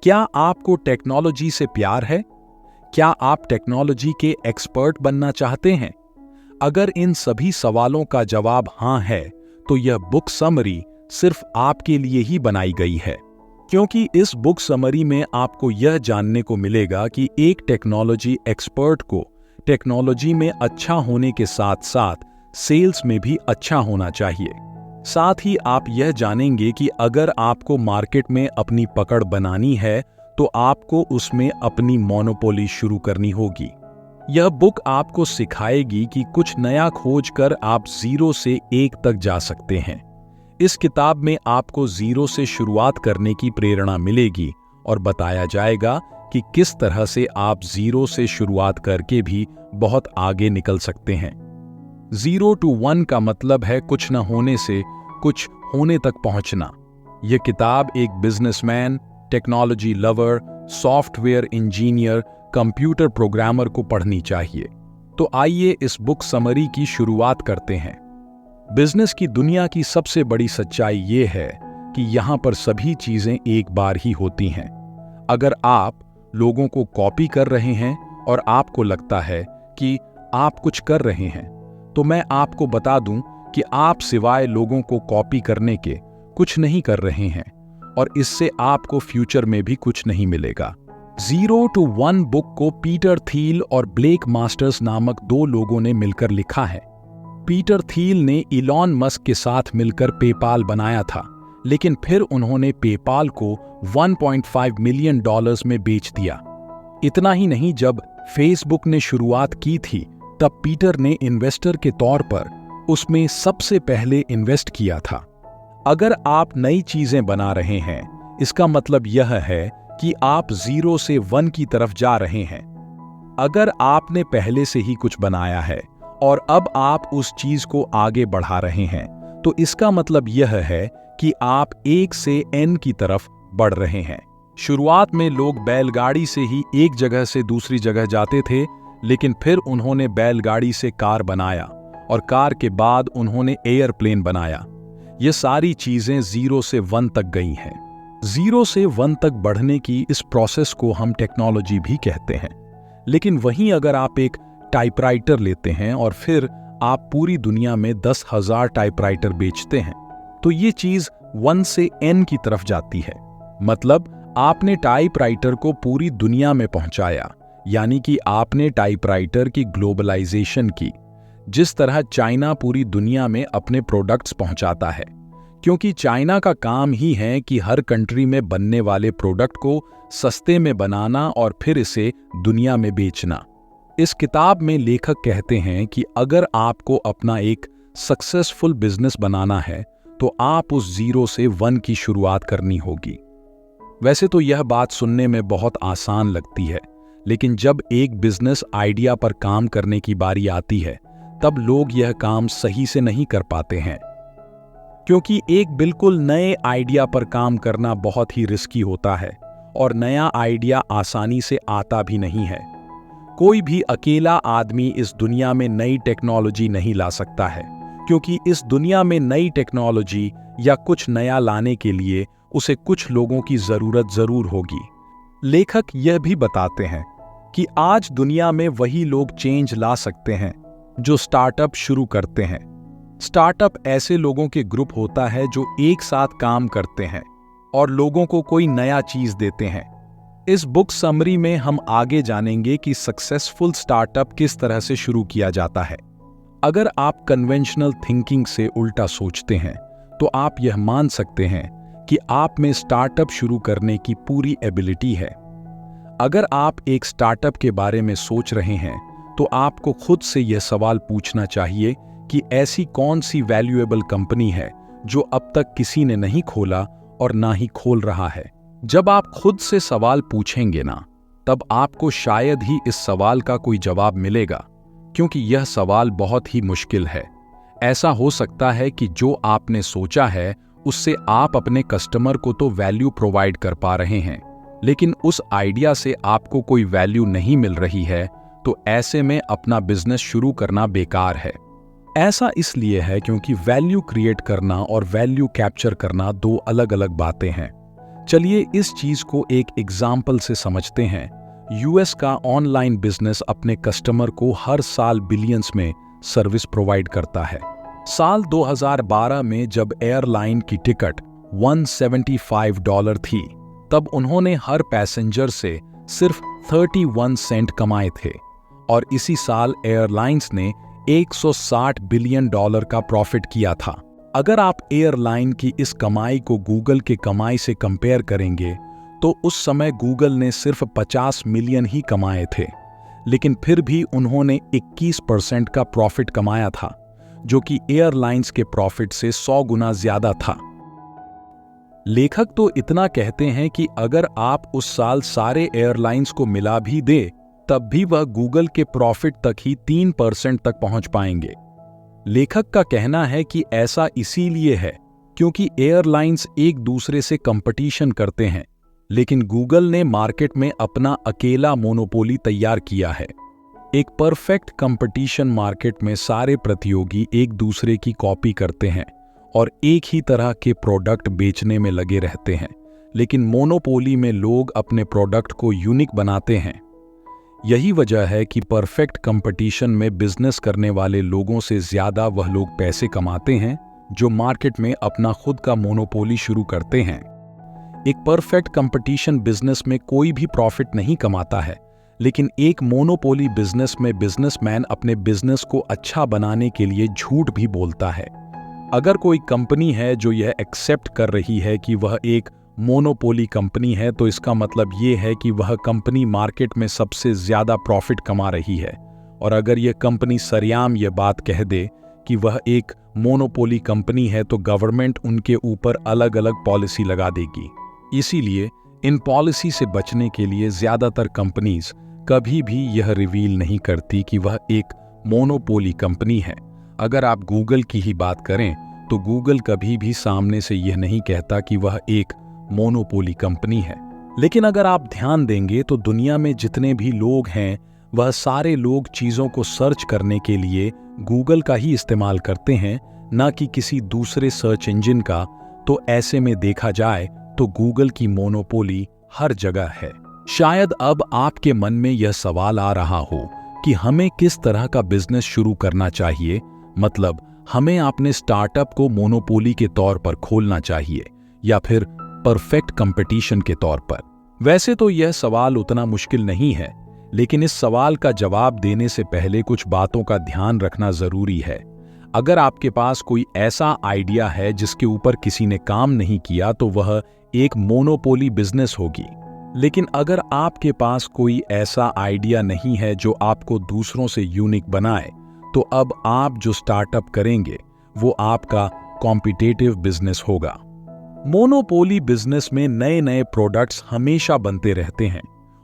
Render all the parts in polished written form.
क्या आपको टेक्नोलॉजी से प्यार है? क्या आप टेक्नोलॉजी के एक्सपर्ट बनना चाहते हैं? अगर इन सभी सवालों का जवाब हाँ है, तो यह बुक समरी सिर्फ आपके लिए ही बनाई गई है, क्योंकि इस बुक समरी में आपको यह जानने को मिलेगा कि एक टेक्नोलॉजी एक्सपर्ट को टेक्नोलॉजी में अच्छा होने के साथ साथ सेल्स में भी अच्छा होना चाहिए। साथ ही आप यह जानेंगे कि अगर आपको मार्केट में अपनी पकड़ बनानी है तो आपको उसमें अपनी मोनोपोली शुरू करनी होगी। यह बुक आपको सिखाएगी कि कुछ नया खोज कर आप 0 से 1 तक जा सकते हैं। इस किताब में आपको 0 से शुरुआत करने की प्रेरणा मिलेगी और बताया जाएगा कि किस तरह से आप 0 से शुरुआत करके भी बहुत आगे निकल सकते हैं। 0 to 1 का मतलब है कुछ न होने से कुछ होने तक पहुंचना। यह किताब एक businessman, technology lover, software engineer, computer programmer को पढ़नी चाहिए। तो आइए इस बुक समरी की शुरुआत करते हैं। बिजनेस की दुनिया की सबसे बड़ी सच्चाई यह है कि यहां पर सभी चीजें एक बार ही होती हैं। अगर आप लोगों को कॉपी कर रहे हैं और आपको लगता है कि आप कुछ कर रहे हैं, तो मैं आपको बता दूं कि आप सिवाय लोगों को कॉपी करने के कुछ नहीं कर रहे हैं और इससे आपको फ्यूचर में भी कुछ नहीं मिलेगा। 0 to 1 बुक को पीटर थील और ब्लेक मास्टर्स नामक 2 लोगों ने मिलकर लिखा है। पीटर थील ने इलॉन मस्क के साथ मिलकर पेपाल बनाया था, लेकिन फिर उन्होंने पेपाल को $1.5 मिलियन में बेच दिया। इतना ही नहीं, जब फेसबुक ने शुरुआत की थी तब पीटर ने इन्वेस्टर के तौर पर उसमें सबसे पहले इन्वेस्ट किया था। अगर आप नई चीजें बना रहे हैं, इसका मतलब यह है कि आप 0 से 1 की तरफ जा रहे हैं। अगर आपने पहले से ही कुछ बनाया है और अब आप उस चीज को आगे बढ़ा रहे हैं, तो इसका मतलब यह है कि आप 1 से n की तरफ बढ़ रहे हैं। शुरुआत में लोग बैलगाड़ी से ही एक जगह से दूसरी जगह जाते थे, लेकिन फिर उन्होंने बैलगाड़ी से कार बनाया और कार के बाद उन्होंने एयरप्लेन बनाया। ये सारी चीजें 0 से 1 तक गई हैं। 0 से 1 तक बढ़ने की इस प्रोसेस को हम टेक्नोलॉजी भी कहते हैं। लेकिन वहीं अगर आप एक टाइपराइटर लेते हैं और फिर आप पूरी दुनिया में 10,000 टाइपराइटर बेचते हैं, तो ये चीज 1 से n की तरफ जाती है। मतलब आपने टाइपराइटर को पूरी दुनिया में पहुंचाया, यानी कि आपने टाइपराइटर की ग्लोबलाइजेशन की। जिस तरह चाइना पूरी दुनिया में अपने प्रोडक्ट्स पहुंचाता है, क्योंकि चाइना का काम ही है कि हर कंट्री में बनने वाले प्रोडक्ट को सस्ते में बनाना और फिर इसे दुनिया में बेचना। इस किताब में लेखक कहते हैं कि अगर आपको अपना एक सक्सेसफुल बिजनेस बनाना है, तो आप उस 0 से 1 की शुरुआत करनी होगी। वैसे तो यह बात सुनने में बहुत आसान लगती है, लेकिन जब एक बिजनेस आइडिया पर काम करने की बारी आती है, तब लोग यह काम सही से नहीं कर पाते हैं, क्योंकि एक बिल्कुल नए आइडिया पर काम करना बहुत ही रिस्की होता है और नया आइडिया आसानी से आता भी नहीं है। कोई भी अकेला आदमी इस दुनिया में नई टेक्नोलॉजी नहीं ला सकता है, क्योंकि इस दुनिया में नई टेक्नोलॉजी या कुछ नया लाने के लिए उसे कुछ लोगों की जरूरत जरूर होगी। लेखक यह भी बताते हैं कि आज दुनिया में वही लोग चेंज ला सकते हैं जो स्टार्टअप शुरू करते हैं। स्टार्टअप ऐसे लोगों के ग्रुप होता है जो एक साथ काम करते हैं और लोगों को कोई नया चीज देते हैं। इस बुक समरी में हम आगे जानेंगे कि सक्सेसफुल स्टार्टअप किस तरह से शुरू किया जाता है। अगर आप कन्वेंशनल थिंकिंग से उल्टा सोचते हैं, तो आप यह मान सकते हैं कि आप में स्टार्टअप शुरू करने की पूरी एबिलिटी है। अगर आप एक स्टार्टअप के बारे में सोच रहे हैं, तो आपको खुद से यह सवाल पूछना चाहिए कि ऐसी कौन सी वैल्यूएबल कंपनी है जो अब तक किसी ने नहीं खोला और ना ही खोल रहा है। जब आप खुद से सवाल पूछेंगे ना, तब आपको शायद ही इस सवाल का कोई जवाब मिलेगा, क्योंकि यह सवाल बहुत ही मुश्किल है। ऐसा हो सकता है कि जो आपने सोचा है उससे आप अपने कस्टमर को तो वैल्यू प्रोवाइड कर पा रहे हैं, लेकिन उस आइडिया से आपको कोई वैल्यू नहीं मिल रही है, तो ऐसे में अपना बिजनेस शुरू करना बेकार है। ऐसा इसलिए है क्योंकि वैल्यू क्रिएट करना और वैल्यू कैप्चर करना 2 अलग अलग बातें हैं। चलिए इस चीज को एक एग्जाम्पल से समझते हैं। यूएस का ऑनलाइन बिजनेस अपने कस्टमर को हर साल बिलियंस में सर्विस प्रोवाइड करता है। साल 2012 में जब एयरलाइन की टिकट $175 थी, तब उन्होंने हर पैसेंजर से सिर्फ 31 सेंट कमाए थे, और इसी साल एयरलाइंस ने $160 बिलियन का प्रॉफिट किया था। अगर आप एयरलाइन की इस कमाई को गूगल के कमाई से कंपेयर करेंगे तो उस समय गूगल ने सिर्फ 50 मिलियन ही कमाए थे, लेकिन फिर भी उन्होंने 21% का प्रॉफिट कमाया था, जो कि एयरलाइंस के प्रॉफिट से 100 गुना ज्यादा था। लेखक तो इतना कहते हैं कि अगर आप उस साल सारे एयरलाइंस को मिला भी दे, तब भी वह गूगल के प्रॉफिट तक ही 3% तक पहुंच पाएंगे। लेखक का कहना है कि ऐसा इसीलिए है क्योंकि एयरलाइंस एक दूसरे से कंपटीशन करते हैं, लेकिन गूगल ने मार्केट में अपना अकेला मोनोपोली तैयार किया है। एक परफेक्ट कंपटीशन मार्केट में सारे प्रतियोगी एक दूसरे की कॉपी करते हैं और एक ही तरह के प्रोडक्ट बेचने में लगे रहते हैं, लेकिन मोनोपोली में लोग अपने प्रोडक्ट को यूनिक बनाते हैं। यही वजह है कि परफेक्ट कंपटीशन में बिजनेस करने वाले लोगों से ज्यादा वह लोग पैसे कमाते हैं जो मार्केट में अपना खुद का मोनोपोली शुरू करते हैं। एक परफेक्ट कंपटीशन बिजनेस में कोई भी प्रॉफिट नहीं कमाता है, लेकिन एक मोनोपोली बिजनेस में बिजनेसमैन अपने बिजनेस को अच्छा बनाने के लिए झूठ भी बोलता है। अगर कोई कंपनी है जो यह एक्सेप्ट कर रही है कि वह एक मोनोपोली कंपनी है, तो इसका मतलब ये है कि वह कंपनी मार्केट में सबसे ज्यादा प्रॉफिट कमा रही है। और अगर यह कंपनी सरेआम यह बात कह दे कि वह एक मोनोपोली कंपनी है, तो गवर्नमेंट उनके ऊपर अलग अलग पॉलिसी लगा देगी। इसीलिए इन पॉलिसी से बचने के लिए ज्यादातर कंपनीज कभी भी यह रिवील नहीं करती कि वह एक मोनोपोली कंपनी है। अगर आप गूगल की ही बात करें तो गूगल कभी भी सामने से यह नहीं कहता कि वह एक मोनोपोली कंपनी है। लेकिन अगर आप ध्यान देंगे तो दुनिया में जितने भी लोग हैं, वह सारे लोग चीजों को सर्च करने के लिए गूगल का ही इस्तेमाल करते हैं, न कि किसी दूसरे सर्च इंजन का। तो ऐसे में देखा जाए तो गूगल की मोनोपोली हर जगह है। शायद अब आपके मन में यह सवाल आ रहा हो कि हमें किस तरह का बिजनेस शुरू करना चाहिए, मतलब हमें अपने स्टार्टअप को मोनोपोली के तौर पर खोलना चाहिए या फिर परफेक्ट कंपटीशन के तौर पर। वैसे तो यह सवाल उतना मुश्किल नहीं है, लेकिन इस सवाल का जवाब देने से पहले कुछ बातों का ध्यान रखना जरूरी है। अगर आपके पास कोई ऐसा आइडिया है जिसके ऊपर किसी ने काम नहीं किया, तो वह एक मोनोपोली बिजनेस होगी। लेकिन अगर आपके पास कोई ऐसा आइडिया नहीं है जो आपको दूसरों से यूनिक बनाए, तो अब आप जो स्टार्टअप करेंगे वो आपका कॉम्पिटिटिव बिजनेस होगा। मोनोपोली बिजनेस में नए नए प्रोडक्ट्स हमेशा बनते रहते हैं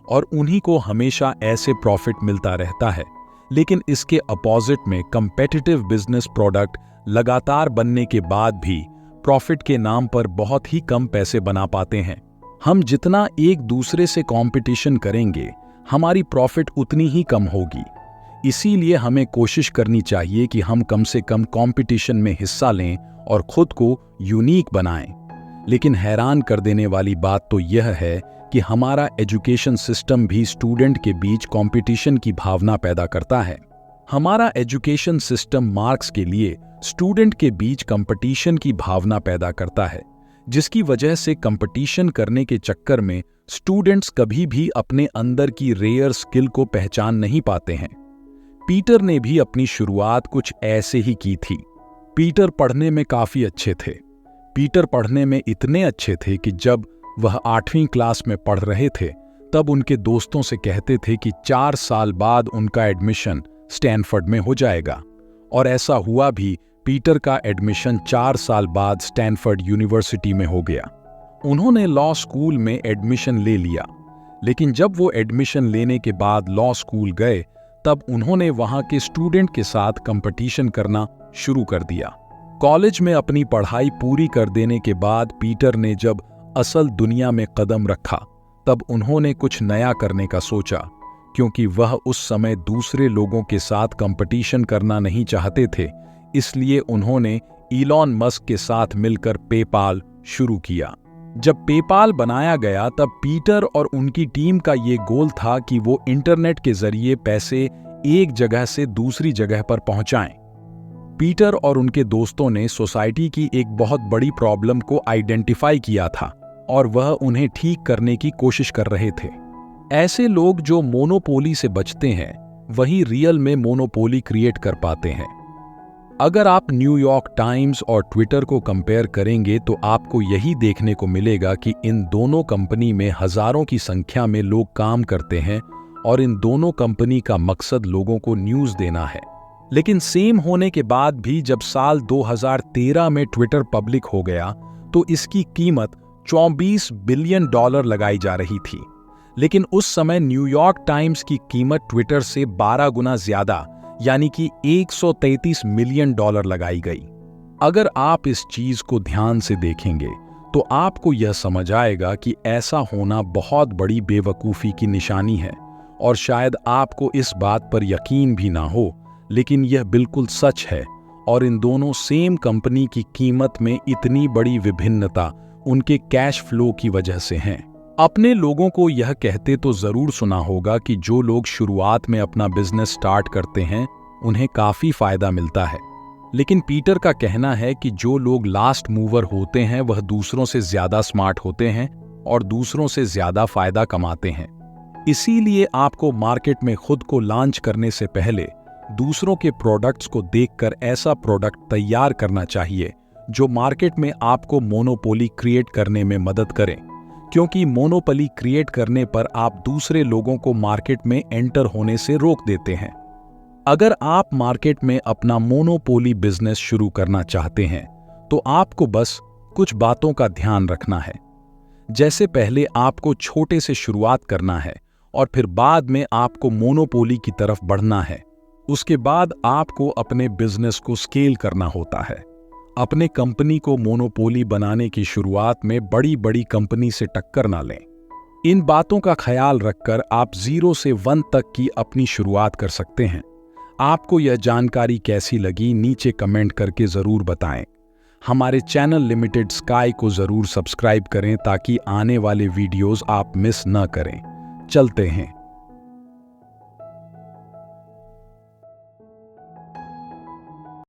और उन्हीं को हमेशा ऐसे प्रॉफिट मिलता रहता है। लेकिन इसके अपोजिट में कॉम्पिटिटिव बिजनेस प्रोडक्ट लगातार बनने के बाद भी प्रॉफिट के नाम पर बहुत ही कम पैसे बना पाते हैं। हम जितना एक दूसरे से कंपटीशन करेंगे, हमारी प्रॉफिट उतनी ही कम होगी। इसीलिए हमें कोशिश करनी चाहिए कि हम कम से कम कंपटीशन में हिस्सा लें और खुद को यूनिक बनाएं। लेकिन हैरान कर देने वाली बात तो यह है कि हमारा एजुकेशन सिस्टम भी स्टूडेंट के बीच कंपटीशन की भावना पैदा करता है। हमारा एजुकेशन सिस्टम मार्क्स के लिए स्टूडेंट के बीच कंपटीशन की भावना पैदा करता है, जिसकी वजह से कंपटीशन करने के चक्कर में स्टूडेंट्स कभी भी अपने अंदर की रेयर स्किल को पहचान नहीं पाते हैं। पीटर ने भी अपनी शुरुआत कुछ ऐसे ही की थी। पीटर पढ़ने में काफी अच्छे थे। पीटर पढ़ने में इतने अच्छे थे कि जब वह 8वीं क्लास में पढ़ रहे थे, तब उनके दोस्तों से कहते थे कि 4 साल बाद उनका एडमिशन स्टैनफोर्ड में हो जाएगा। और ऐसा हुआ भी। पीटर का एडमिशन 4 साल बाद स्टैनफोर्ड यूनिवर्सिटी में हो गया। उन्होंने लॉ स्कूल में एडमिशन ले लिया, लेकिन जब वो एडमिशन लेने के बाद लॉ स्कूल गए, तब उन्होंने वहां के स्टूडेंट के साथ कंपटीशन करना शुरू कर दिया। कॉलेज में अपनी पढ़ाई पूरी कर देने के बाद पीटर ने जब असल दुनिया में कदम रखा, तब उन्होंने कुछ नया करने का सोचा, क्योंकि वह उस समय दूसरे लोगों के साथ कंपटीशन करना नहीं चाहते थे। इसलिए उन्होंने इलॉन मस्क के साथ मिलकर पेपाल शुरू किया। जब पेपाल बनाया गया तब पीटर और उनकी टीम का ये गोल था कि वो इंटरनेट के जरिए पैसे एक जगह से दूसरी जगह पर पहुंचाएं। पीटर और उनके दोस्तों ने सोसाइटी की एक बहुत बड़ी प्रॉब्लम को आइडेंटिफाई किया था और वह उन्हें ठीक करने की कोशिश कर रहे थे। ऐसे लोग जो मोनोपोली से बचते हैं वही रियल में मोनोपोली क्रिएट कर पाते हैं। अगर आप न्यूयॉर्क टाइम्स और ट्विटर को कंपेयर करेंगे तो आपको यही देखने को मिलेगा कि इन दोनों कंपनी में हजारों की संख्या में लोग काम करते हैं और इन दोनों कंपनी का मकसद लोगों को न्यूज़ देना है। लेकिन सेम होने के बाद भी जब साल 2013 में ट्विटर पब्लिक हो गया तो इसकी कीमत $24 बिलियन लगाई जा रही थी। लेकिन उस समय न्यूयॉर्क टाइम्स की कीमत ट्विटर से 12 गुना ज्यादा यानी कि $133 मिलियन लगाई गई। अगर आप इस चीज को ध्यान से देखेंगे तो आपको यह समझ आएगा कि ऐसा होना बहुत बड़ी बेवकूफ़ी की निशानी है और शायद आपको इस बात पर यकीन भी ना हो, लेकिन यह बिल्कुल सच है। और इन दोनों सेम कंपनी की कीमत में इतनी बड़ी विभिन्नता उनके कैश फ्लो की वजह से है। अपने लोगों को यह कहते तो जरूर सुना होगा कि जो लोग शुरुआत में अपना बिजनेस स्टार्ट करते हैं उन्हें काफी फायदा मिलता है, लेकिन पीटर का कहना है कि जो लोग लास्ट मूवर होते हैं वह दूसरों से ज्यादा स्मार्ट होते हैं और दूसरों से ज्यादा फायदा कमाते हैं। इसीलिए आपको मार्केट में खुद को लॉन्च करने से पहले दूसरों के प्रोडक्ट्स को देखकर ऐसा प्रोडक्ट तैयार करना चाहिए जो मार्केट में आपको मोनोपोली क्रिएट करने में मदद करे, क्योंकि मोनोपोली क्रिएट करने पर आप दूसरे लोगों को मार्केट में एंटर होने से रोक देते हैं। अगर आप मार्केट में अपना मोनोपोली बिजनेस शुरू करना चाहते हैं तो आपको बस कुछ बातों का ध्यान रखना है। जैसे पहले आपको छोटे से शुरुआत करना है और फिर बाद में आपको मोनोपोली की तरफ बढ़ना है। उसके बाद आपको अपने बिजनेस को स्केल करना होता है। अपने कंपनी को मोनोपोली बनाने की शुरुआत में बड़ी बड़ी कंपनी से टक्कर ना लें। इन बातों का ख्याल रखकर आप 0 से 1 तक की अपनी शुरुआत कर सकते हैं। आपको यह जानकारी कैसी लगी नीचे कमेंट करके जरूर बताएं। हमारे चैनल लिमिटेड स्काई को जरूर सब्सक्राइब करें ताकि आने वाले वीडियोस आप मिस न करें। चलते हैं।